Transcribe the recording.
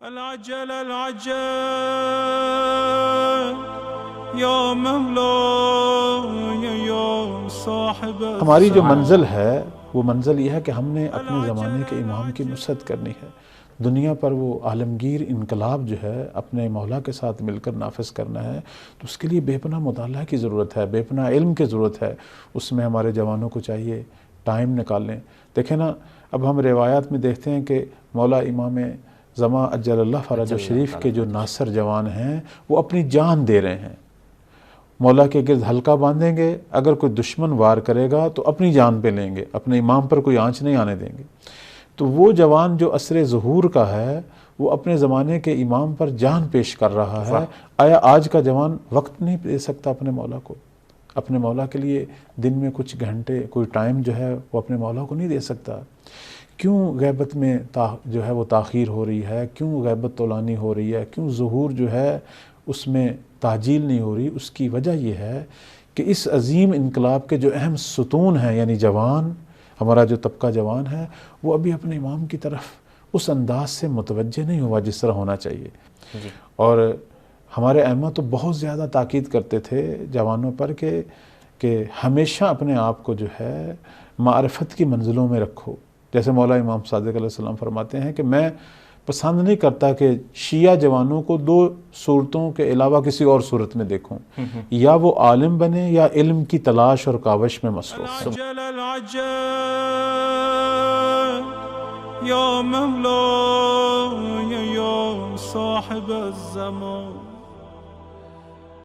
العجل العجل یا مولا یا صاحب الزمان۔ ہماری جو منزل ہے وہ منزل یہ ہے کہ ہم نے اپنے زمانے کے امام کی نصرت کرنی ہے، دنیا پر وہ عالمگیر انقلاب جو ہے اپنے مولا کے ساتھ مل کر نافذ کرنا ہے، تو اس کے لیے بے پناہ مطالعہ کی ضرورت ہے، بے پناہ علم کی ضرورت ہے۔ اس میں ہمارے جوانوں کو چاہیے ٹائم نکالیں۔ دیکھیں نا، اب ہم روایات میں دیکھتے ہیں کہ مولا امام زمان اجل اللہ فرجہ شریف کے جو ناصر جوان ہیں وہ اپنی جان دے رہے ہیں، مولا کے گرد حلقہ باندھیں گے، اگر کوئی دشمن وار کرے گا تو اپنی جان پہ لیں گے، اپنے امام پر کوئی آنچ نہیں آنے دیں گے۔ تو وہ جوان جو عصر ظہور کا ہے وہ اپنے زمانے کے امام پر جان پیش کر رہا ہے، آیا آج کا جوان وقت نہیں دے سکتا اپنے مولا کو؟ اپنے مولا کے لیے دن میں کچھ گھنٹے کوئی ٹائم جو ہے وہ اپنے مولا کو نہیں دے سکتا؟ کیوں غیبت میں جو ہے وہ تاخیر ہو رہی ہے؟ کیوں غیبت طولانی ہو رہی ہے؟ کیوں ظہور جو ہے اس میں تعجیل نہیں ہو رہی؟ اس کی وجہ یہ ہے کہ اس عظیم انقلاب کے جو اہم ستون ہیں، یعنی جوان، ہمارا جو طبقہ جوان ہے، وہ ابھی اپنے امام کی طرف اس انداز سے متوجہ نہیں ہوا جس طرح ہونا چاہیے۔ اور ہمارے ائمہ تو بہت زیادہ تاکید کرتے تھے جوانوں پر کہ ہمیشہ اپنے آپ کو جو ہے معرفت کی منزلوں میں رکھو۔ جیسے مولا امام صادق علیہ السلام فرماتے ہیں کہ میں پسند نہیں کرتا کہ شیعہ جوانوں کو دو صورتوں کے علاوہ کسی اور صورت میں دیکھوں، یا وہ عالم بنے یا علم کی تلاش اور کاوش میں مصروف۔ العجل العجل یا مولا یا صاحب الزمان۔